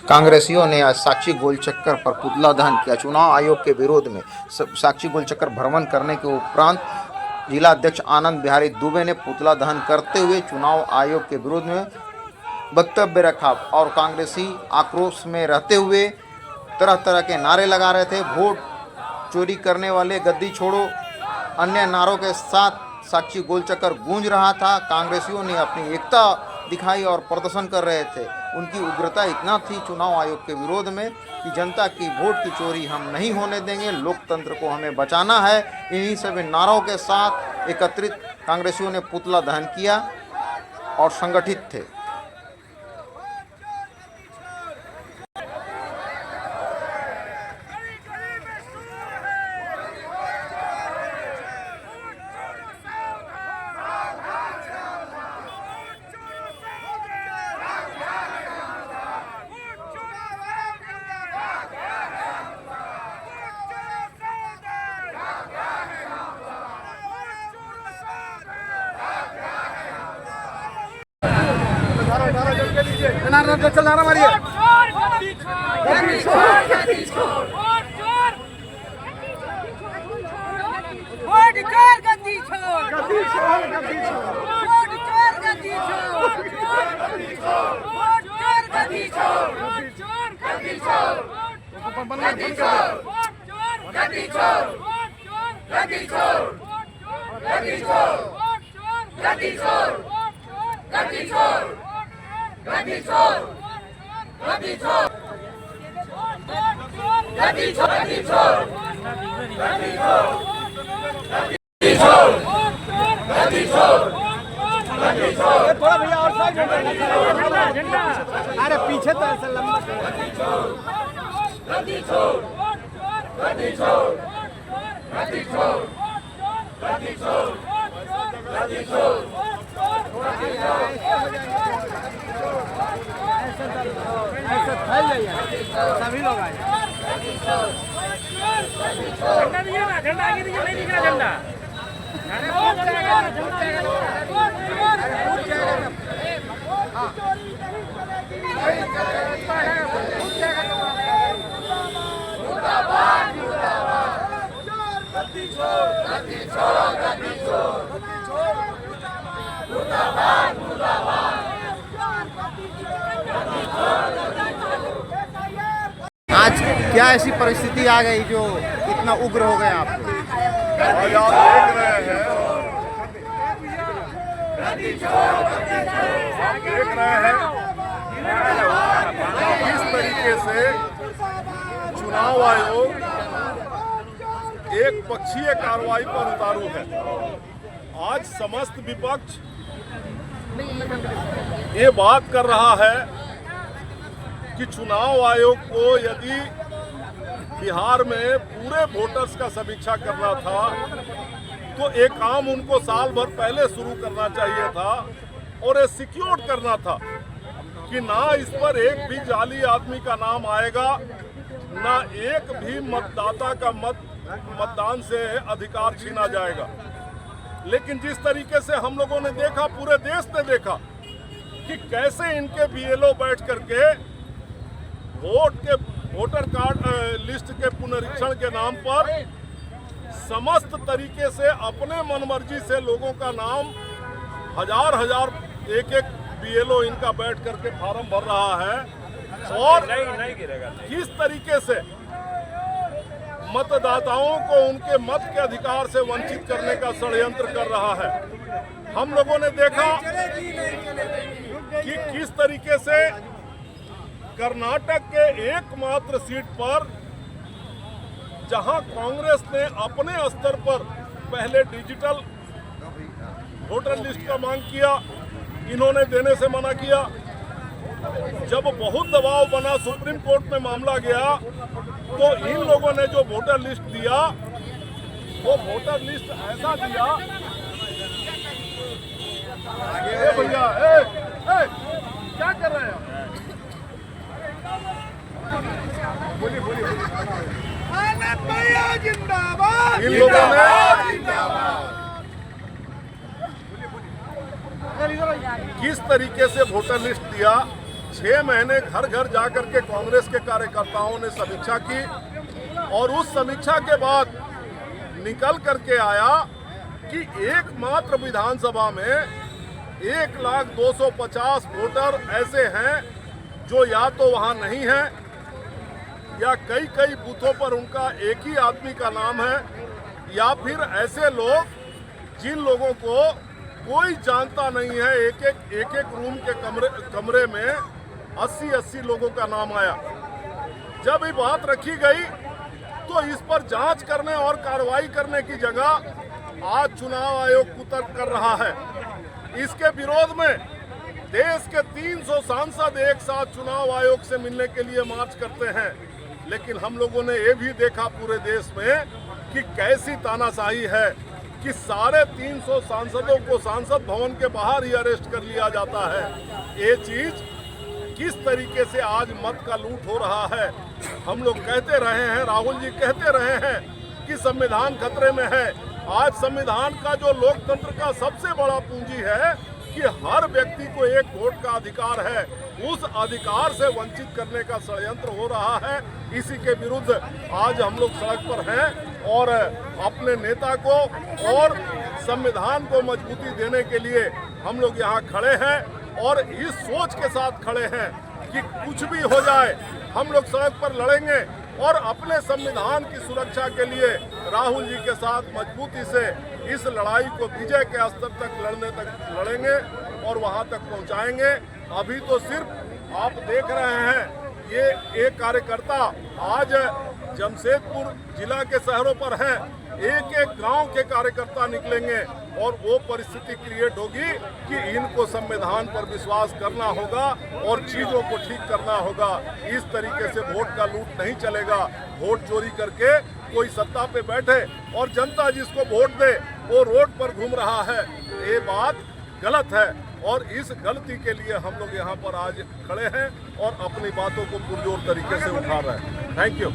कांग्रेसियों ने आज साक्षी गोलचक्कर पर पुतला दहन किया। चुनाव आयोग के विरोध में साक्षी गोलचक्कर भ्रमण करने के उपरांत जिला अध्यक्ष आनंद बिहारी दुबे ने पुतला दहन करते हुए चुनाव आयोग के विरोध में वक्तव्य रखा और कांग्रेसी आक्रोश में रहते हुए तरह तरह के नारे लगा रहे थे। वोट चोरी करने वाले गद्दी छोड़ो, अन्य नारों के साथ साक्षी गोलचक्कर गूंज रहा था। कांग्रेसियों ने अपनी एकता दिखाई और प्रदर्शन कर रहे थे। उनकी उग्रता इतना थी चुनाव आयोग के विरोध में कि जनता की वोट की चोरी हम नहीं होने देंगे, लोकतंत्र को हमें बचाना है। इन्हीं सभी नारों के साथ एकत्रित कांग्रेसियों ने पुतला दहन किया और संगठित थे। चल नारा मारिए। थोड़ा भैया और साइड झंडा। अरे पीछे तो ऐसा लंबा सभी लोग आए। झंडा दिए ना, झंडा आगे दिए, नहीं दिख रहा झंडा। आज क्या ऐसी परिस्थिति आ गई जो इतना उग्र हो गया आप लोग? आज आप देख रहे हैं किस तरीके से चुनाव आयोग एक पक्षीय कार्रवाई पर उतारू है। आज समस्त विपक्ष ये बात कर रहा है कि चुनाव आयोग को यदि बिहार में पूरे वोटर्स का समीक्षा करना था तो एक काम उनको साल भर पहले शुरू करना चाहिए था और ये सिक्योर करना था कि ना इस पर एक भी जाली आदमी का नाम आएगा, ना एक भी मतदाता का मतदान से अधिकार छीना जाएगा। लेकिन जिस तरीके से हम लोगों ने देखा, पूरे देश ने देखा कि कैसे इनके बीएलओ बैठ करके वोटर कार्ड लिस्ट के पुनरीक्षण के नाम पर समस्त तरीके से अपने मनमर्जी से लोगों का नाम हजार एक बीएलओ इनका बैठ करके फार्म भर रहा है और नहीं गिरेगा। किस तरीके से मतदाताओं को उनके मत के अधिकार से वंचित करने का षड्यंत्र कर रहा है। हम लोगों ने देखा कि किस तरीके से कर्नाटक के एकमात्र सीट पर जहां कांग्रेस ने अपने स्तर पर पहले डिजिटल वोटर लिस्ट का मांग किया, इन्होंने देने से मना किया। जब बहुत दबाव बना, सुप्रीम कोर्ट में मामला गया, तो इन लोगों ने जो वोटर लिस्ट दिया वो वोटर लिस्ट ऐसा दिया। भैया क्या कर रहे हैं? बोलिए जिंदाबाद। इन लोगों ने किस तरीके से वोटर लिस्ट दिया, 6 महीने घर घर जाकर के कांग्रेस के कार्यकर्ताओं ने समीक्षा की और उस समीक्षा के बाद निकल करके आया कि एकमात्र विधानसभा में 1,250,000 वोटर ऐसे हैं जो या तो वहां नहीं है या कई कई बूथों पर उनका एक ही आदमी का नाम है, या फिर ऐसे लोग जिन लोगों को कोई जानता नहीं है। एक एक रूम के कमरे में 80 लोगों का नाम आया। जब ये बात रखी गई तो इस पर जांच करने और कार्रवाई करने की जगह आज चुनाव आयोग कुतर्क कर रहा है। इसके विरोध में देश के 300 सांसद एक साथ चुनाव आयोग से मिलने के लिए मार्च करते हैं, लेकिन हम लोगों ने ये भी देखा पूरे देश में कि कैसी तानाशाही है कि सारे 300 सांसदों को सांसद भवन के बाहर ही अरेस्ट कर लिया जाता है। ये चीज किस तरीके से आज मत का लूट हो रहा है। हम लोग कहते रहे हैं, राहुल जी कहते रहे हैं कि संविधान खतरे में है। आज संविधान का जो लोकतंत्र का सबसे बड़ा पूंजी है कि हर व्यक्ति को एक वोट का अधिकार है, उस अधिकार से वंचित करने का षड्यंत्र हो रहा है। इसी के विरुद्ध आज हम लोग सड़क पर हैं और अपने नेता को और संविधान को मजबूती देने के लिए हम लोग यहाँ खड़े हैं और इस सोच के साथ खड़े हैं कि कुछ भी हो जाए हम लोग सड़क पर लड़ेंगे और अपने संविधान की सुरक्षा के लिए राहुल जी के साथ मजबूती से इस लड़ाई को विजय के स्तर तक लड़ेंगे और वहां तक पहुंचाएंगे। अभी तो सिर्फ आप देख रहे हैं ये एक कार्यकर्ता आज जमशेदपुर जिला के शहरों पर हैं, एक एक गांव के कार्यकर्ता निकलेंगे और वो परिस्थिति क्रिएट होगी कि इनको संविधान पर विश्वास करना होगा और चीजों को ठीक करना होगा। इस तरीके से वोट का लूट नहीं चलेगा। वोट चोरी करके कोई सत्ता पे बैठे और जनता जिसको वोट दे वो रोड पर घूम रहा है, ये बात गलत है और इस गलती के लिए हम लोग यहाँ पर आज खड़े हैं और अपनी बातों को पुरजोर तरीके से उठा रहे हैं। Thank you.